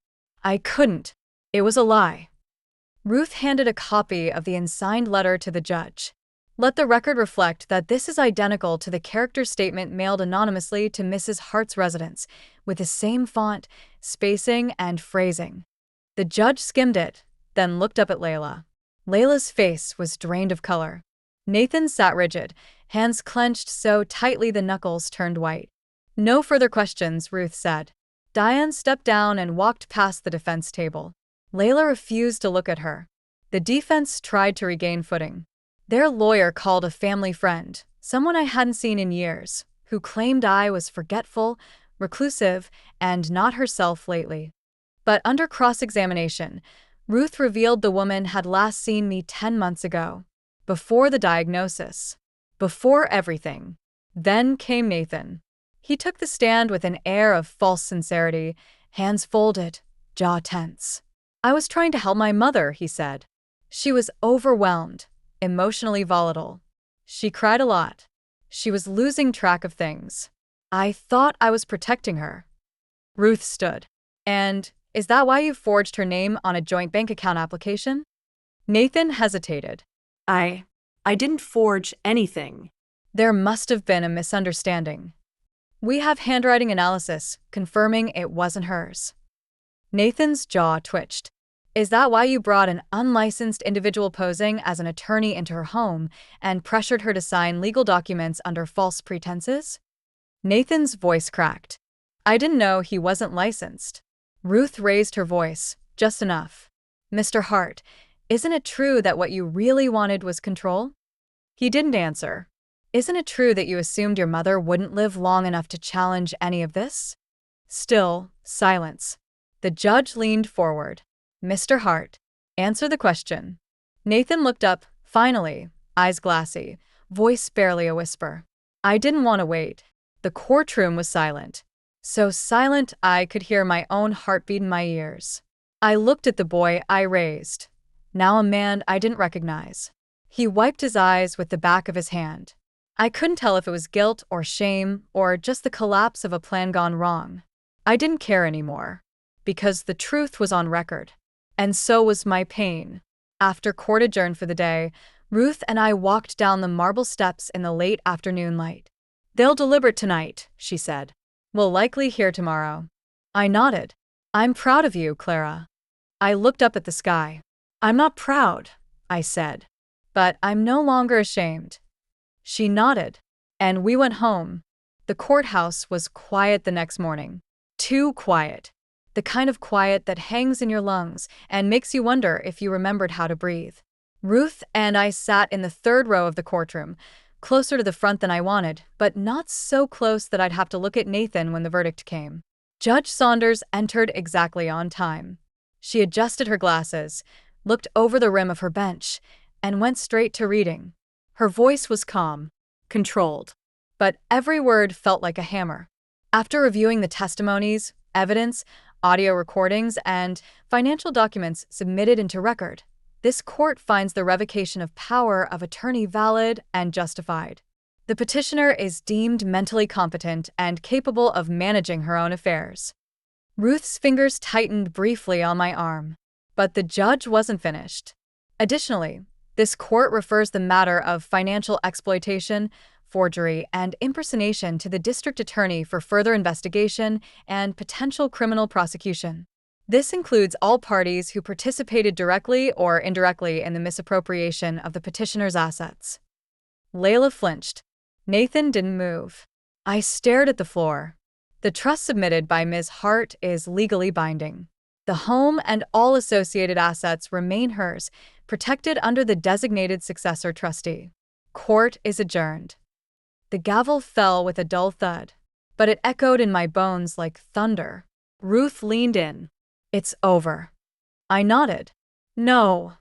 A: I couldn't. It was a lie. Ruth handed a copy of the unsigned letter to the judge. Let the record reflect that this is identical to the character statement mailed anonymously to Mrs. Hart's residence, with the same font, spacing, and phrasing. The judge skimmed it, then looked up at Layla. Layla's face was drained of color. Nathan sat rigid, hands clenched so tightly the knuckles turned white. No further questions, Ruth said. Diane stepped down and walked past the defense table. Layla refused to look at her. The defense tried to regain footing. Their lawyer called a family friend, someone I hadn't seen in years, who claimed I was forgetful, reclusive, and not herself lately. But under cross-examination, Ruth revealed the woman had last seen me 10 months ago, before the diagnosis, before everything. Then came Nathan. He took the stand with an air of false sincerity, hands folded, jaw tense. I was trying to help my mother, he said. She was overwhelmed, emotionally volatile. She cried a lot. She was losing track of things. I thought I was protecting her. Ruth stood. And is that why you forged her name on a joint bank account application? Nathan hesitated.
B: I didn't forge anything.
A: There must have been a misunderstanding. We have handwriting analysis confirming it wasn't hers. Nathan's jaw twitched. Is that why you brought an unlicensed individual posing as an attorney into her home and pressured her to sign legal documents under false pretenses? Nathan's voice cracked. I didn't know he wasn't licensed. Ruth raised her voice, just enough. Mr. Hart, isn't it true that what you really wanted was control? He didn't answer. Isn't it true that you assumed your mother wouldn't live long enough to challenge any of this? Still, silence. The judge leaned forward. Mr. Hart, answer the question. Nathan looked up, finally, eyes glassy, voice barely a whisper. I didn't want to wait. The courtroom was silent. So silent I could hear my own heartbeat in my ears. I looked at the boy I raised, now a man I didn't recognize. He wiped his eyes with the back of his hand. I couldn't tell if it was guilt or shame or just the collapse of a plan gone wrong. I didn't care anymore, because the truth was on record. And so was my pain. After court adjourned for the day, Ruth and I walked down the marble steps in the late afternoon light. "They'll deliberate tonight," she said. "We'll likely hear tomorrow." I nodded. "I'm proud of you, Clara." I looked up at the sky. "I'm not proud," I said. "But I'm no longer ashamed." She nodded. And we went home. The courthouse was quiet the next morning. Too quiet. The kind of quiet that hangs in your lungs and makes you wonder if you remembered how to breathe. Ruth and I sat in the third row of the courtroom, closer to the front than I wanted, but not so close that I'd have to look at Nathan when the verdict came. Judge Saunders entered exactly on time. She adjusted her glasses, looked over the rim of her bench, and went straight to reading. Her voice was calm, controlled, but every word felt like a hammer. After reviewing the testimonies, evidence, audio recordings, and financial documents submitted into record, this court finds the revocation of power of attorney valid and justified. The petitioner is deemed mentally competent and capable of managing her own affairs. Ruth's fingers tightened briefly on my arm, but the judge wasn't finished. Additionally, this court refers the matter of financial exploitation, forgery, and impersonation to the district attorney for further investigation and potential criminal prosecution. This includes all parties who participated directly or indirectly in the misappropriation of the petitioner's assets. Layla flinched. Nathan didn't move. I stared at the floor. The trust submitted by Ms. Hart is legally binding. The home and all associated assets remain hers, protected under the designated successor trustee. Court is adjourned. The gavel fell with a dull thud, but it echoed in my bones like thunder. Ruth leaned in. "It's over." I nodded. "No,"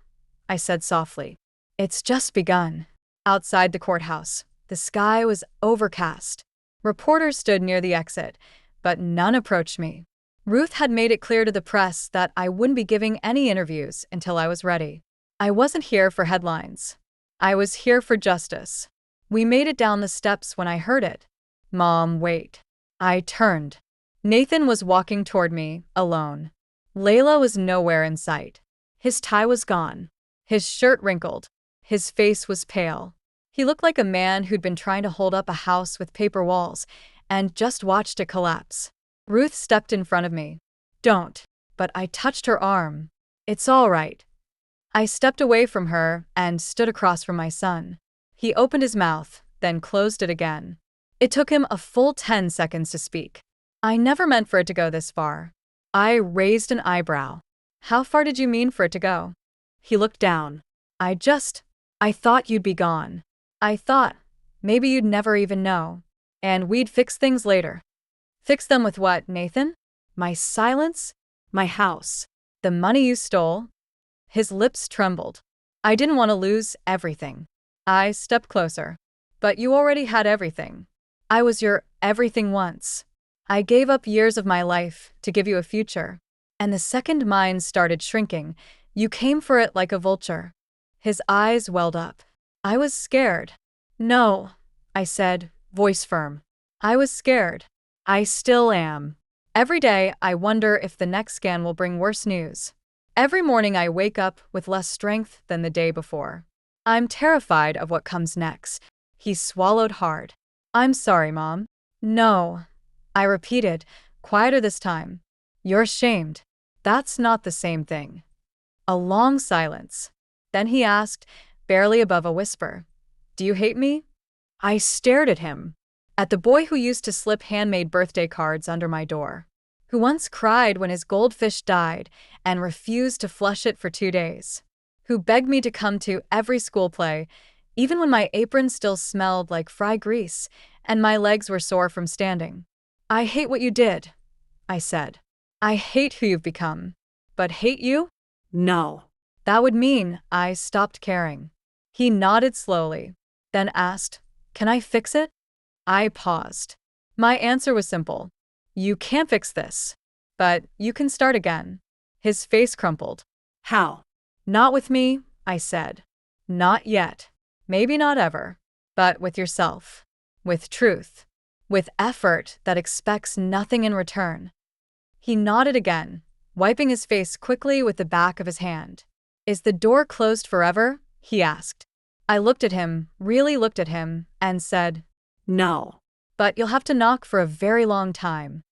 A: I said softly. "It's just begun." Outside the courthouse, the sky was overcast. Reporters stood near the exit, but none approached me. Ruth had made it clear to the press that I wouldn't be giving any interviews until I was ready. I wasn't here for headlines. I was here for justice. We made it down the steps when I heard it. "Mom, wait." I turned. Nathan was walking toward me, alone. Layla was nowhere in sight. His tie was gone. His shirt wrinkled. His face was pale. He looked like a man who'd been trying to hold up a house with paper walls and just watched it collapse. Ruth stepped in front of me. "Don't." But I touched her arm. "It's all right." I stepped away from her and stood across from my son. He opened his mouth, then closed it again. It took him a full 10 seconds to speak. "I never meant for it to go this far." I raised an eyebrow. "How far did you mean for it to go?" He looked down. I thought you'd be gone. I thought maybe you'd never even know. And we'd fix things later." "Fix them with what, Nathan?" "My silence, my house, the money you stole." His lips trembled. "I didn't want to lose everything." I stepped closer. "But you already had everything. I was your everything once. I gave up years of my life to give you a future. And the second mine started shrinking, you came for it like a vulture." His eyes welled up. I was scared. "No," I said, voice firm. "I was scared. I still am. Every day I wonder if the next scan will bring worse news. Every morning I wake up with less strength than the day before. I'm terrified of what comes next." He swallowed hard. "I'm sorry, Mom." "No," I repeated, quieter this time. "You're ashamed. That's not the same thing." A long silence. Then he asked, barely above a whisper, "Do you hate me?" I stared at him. At the boy who used to slip handmade birthday cards under my door. Who once cried when his goldfish died and refused to flush it for 2 days. Who begged me to come to every school play, even when my apron still smelled like fry grease and my legs were sore from standing. "I hate what you did," I said. "I hate who you've become. But hate you? No. That would mean I stopped caring." He nodded slowly, then asked, "Can I fix it?" I paused. My answer was simple. You can't fix this. But you can start again. His face crumpled.
B: How?
A: Not with me, I said. Not yet. Maybe not ever. But with yourself. With truth. With effort that expects nothing in return. He nodded again, wiping his face quickly with the back of his hand. Is the door closed forever? He asked. I looked at him, really looked at him, and said,
B: No.
A: but you'll have to knock for a very long time.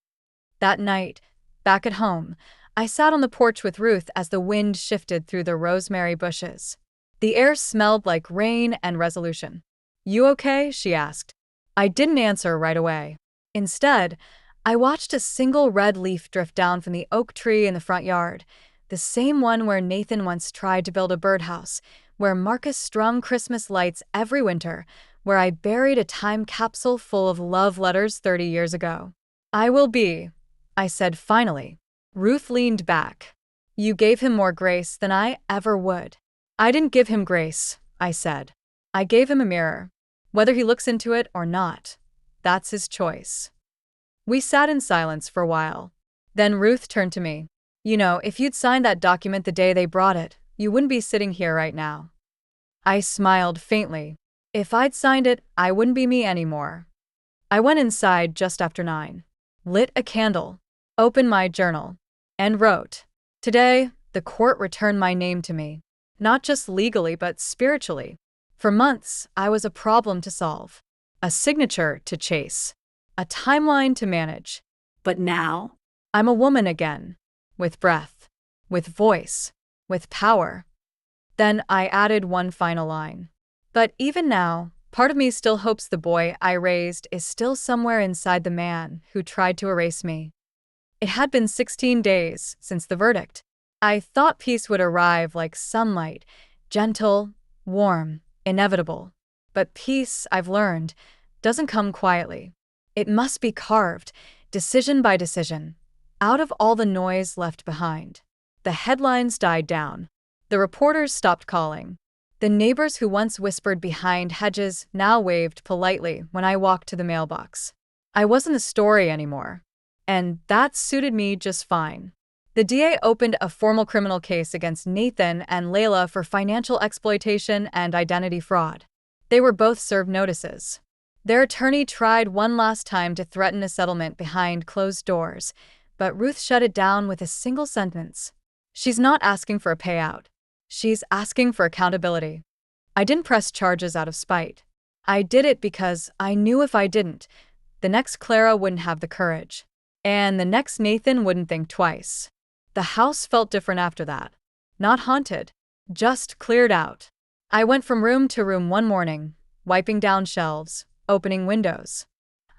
A: That night, back at home, I sat on the porch with Ruth as the wind shifted through the rosemary bushes. The air smelled like rain and resolution. You okay? She asked. I didn't answer right away. Instead, I watched a single red leaf drift down from the oak tree in the front yard, the same one where Nathan once tried to build a birdhouse, where Marcus strung Christmas lights every winter, where I buried a time capsule full of love letters 30 years ago. I will be, I said finally. Ruth leaned back. You gave him more grace than I ever would. I didn't give him grace, I said. I gave him a mirror. Whether he looks into it or not, that's his choice. We sat in silence for a while. Then Ruth turned to me. You know, if you'd signed that document the day they brought it, you wouldn't be sitting here right now. I smiled faintly. If I'd signed it, I wouldn't be me anymore. I went inside just after 9, lit a candle, opened my journal, and wrote. Today, the court returned my name to me. Not just legally, but spiritually. For months, I was a problem to solve. A signature to chase. A timeline to manage.
B: But now?
A: I'm a woman again. With breath. With voice. With power. Then I added one final line. But even now, part of me still hopes the boy I raised is still somewhere inside the man who tried to erase me. It had been 16 days since the verdict. I thought peace would arrive like sunlight, gentle, warm, inevitable. But peace, I've learned, doesn't come quietly. It must be carved, decision by decision, out of all the noise left behind. The headlines died down. The reporters stopped calling. The neighbors who once whispered behind hedges now waved politely when I walked to the mailbox. I wasn't a story anymore. And that suited me just fine. The DA opened a formal criminal case against Nathan and Layla for financial exploitation and identity fraud. They were both served notices. Their attorney tried one last time to threaten a settlement behind closed doors, but Ruth shut it down with a single sentence. She's not asking for a payout. She's asking for accountability. I didn't press charges out of spite. I did it because I knew if I didn't, the next Clara wouldn't have the courage. And the next Nathan wouldn't think twice. The house felt different after that. Not haunted, just cleared out. I went from room to room one morning, wiping down shelves, opening windows.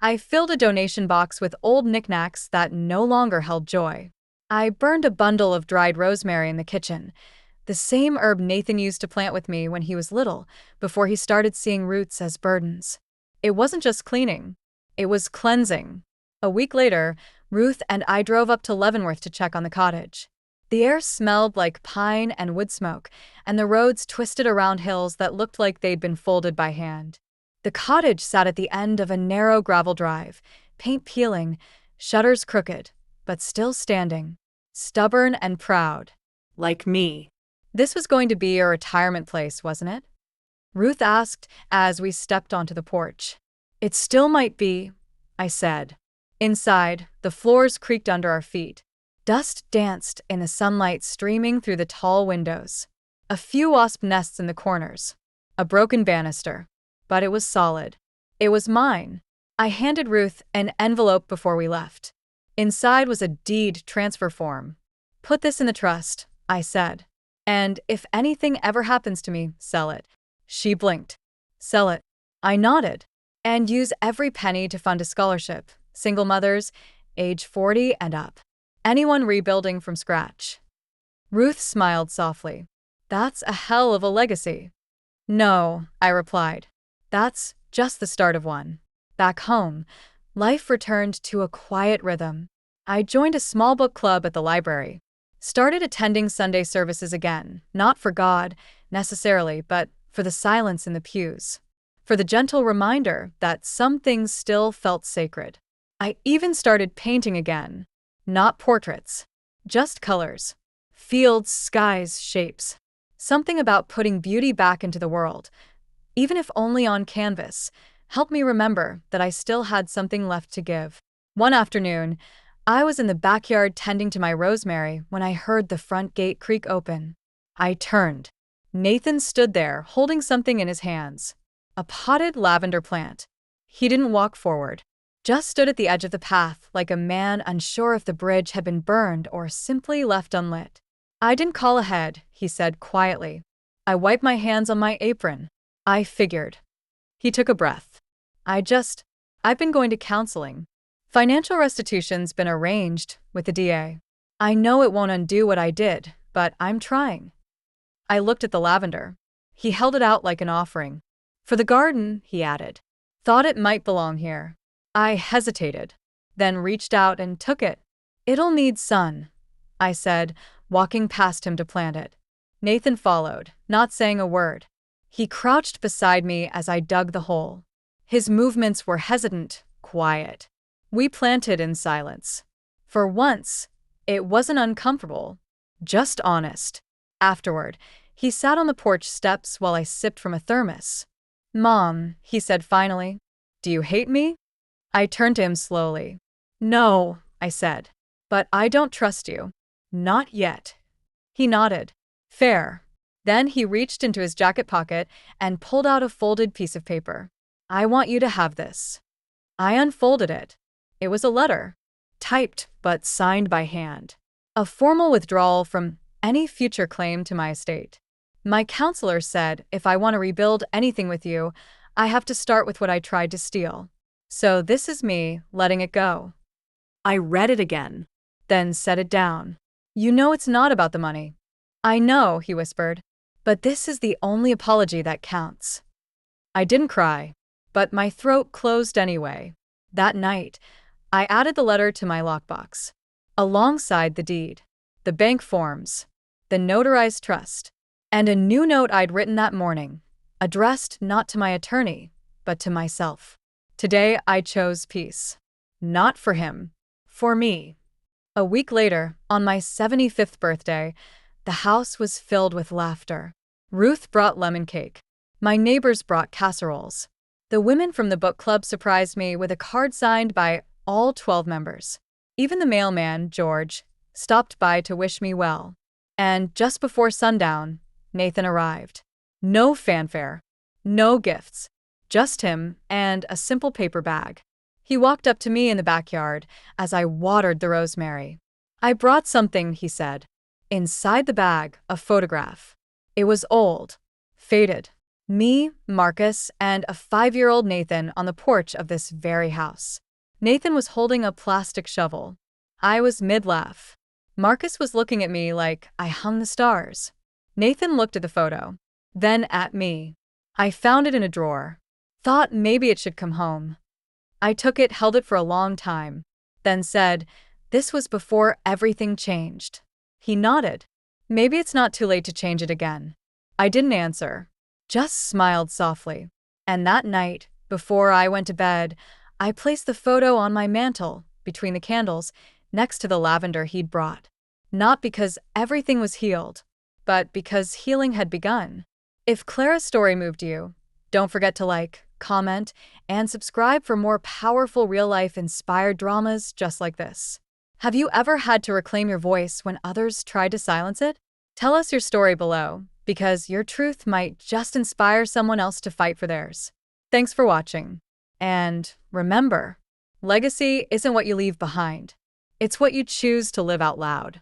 A: I filled a donation box with old knickknacks that no longer held joy. I burned a bundle of dried rosemary in the kitchen, the same herb Nathan used to plant with me when he was little, before he started seeing roots as burdens. It wasn't just cleaning. It was cleansing. A week later, Ruth and I drove up to Leavenworth to check on the cottage. The air smelled like pine and wood smoke, and the roads twisted around hills that looked like they'd been folded by hand. The cottage sat at the end of a narrow gravel drive, paint peeling, shutters crooked, but still standing, stubborn and proud.
B: Like me.
A: This was going to be a retirement place, wasn't it? Ruth asked as we stepped onto the porch. It still might be, I said. Inside, the floors creaked under our feet. Dust danced in the sunlight streaming through the tall windows. A few wasp nests in the corners. A broken banister. But it was solid. It was mine. I handed Ruth an envelope before we left. Inside was a deed transfer form. Put this in the trust, I said. And if anything ever happens to me, sell it. She blinked. Sell it. I nodded. And use every penny to fund a scholarship. Single mothers, age 40 and up. Anyone rebuilding from scratch. Ruth smiled softly. That's a hell of a legacy. No, I replied. That's just the start of one. Back home, life returned to a quiet rhythm. I joined a small book club at the library. Started attending Sunday services again, not for God, necessarily, but for the silence in the pews. For the gentle reminder that some things still felt sacred. I even started painting again. Not portraits, just colors. Fields, skies, shapes. Something about putting beauty back into the world, even if only on canvas, helped me remember that I still had something left to give. One afternoon, I was in the backyard tending to my rosemary when I heard the front gate creak open. I turned. Nathan stood there, holding something in his hands. A potted lavender plant. He didn't walk forward, just stood at the edge of the path like a man unsure if the bridge had been burned or simply left unlit. "I didn't call ahead," he said quietly. I wiped my hands on my apron. "I figured." He took a breath. I've been going to counseling. Financial restitution's been arranged with the DA. I know it won't undo what I did, but I'm trying." I looked at the lavender. He held it out like an offering. "For the garden," he added. "Thought it might belong here." I hesitated, then reached out and took it. "It'll need sun," I said, walking past him to plant it. Nathan followed, not saying a word. He crouched beside me as I dug the hole. His movements were hesitant, quiet. We planted in silence. For once, it wasn't uncomfortable, just honest. Afterward, he sat on the porch steps while I sipped from a thermos. "Mom," he said finally, "do you hate me?" I turned to him slowly. "No," I said, "but I don't trust you. Not yet." He nodded. "Fair." Then he reached into his jacket pocket and pulled out a folded piece of paper. "I want you to have this." I unfolded it. It was a letter, typed but signed by hand. A formal withdrawal from any future claim to my estate. My counselor said if I want to rebuild anything with you, I have to start with what I tried to steal. So this is me letting it go.
B: I read it again.
A: Then set it down. "You know it's not about the money." "I know," he whispered, "but this is the only apology that counts." I didn't cry, but my throat closed anyway. That night, I added the letter to my lockbox, alongside the deed, the bank forms, the notarized trust, and a new note I'd written that morning, addressed not to my attorney, but to myself. Today I chose peace. Not for him, for me. A week later, on my 75th birthday, the house was filled with laughter. Ruth brought lemon cake. My neighbors brought casseroles. The women from the book club surprised me with a card signed by all 12 members. Even the mailman, George, stopped by to wish me well. And just before sundown, Nathan arrived. No fanfare, no gifts, just him and a simple paper bag. He walked up to me in the backyard as I watered the rosemary. "I brought something," he said. Inside the bag, a photograph. It was old, faded. Me, Marcus, and a 5-year-old Nathan on the porch of this very house. Nathan was holding a plastic shovel. I was mid-laugh. Marcus was looking at me like I hung the stars. Nathan looked at the photo, then at me. I found it in a drawer. Thought maybe it should come home. I took it, held it for a long time, then said, "This was before everything changed." He nodded. "Maybe it's not too late to change it again." I didn't answer, just smiled softly. And that night, before I went to bed, I placed the photo on my mantel, between the candles, next to the lavender he'd brought. Not because everything was healed, but because healing had begun. If Clara's story moved you, don't forget to like, comment, and subscribe for more powerful real-life inspired dramas just like this. Have you ever had to reclaim your voice when others tried to silence it? Tell us your story below, because your truth might just inspire someone else to fight for theirs. Thanks for watching. And remember, legacy isn't what you leave behind. It's what you choose to live out loud.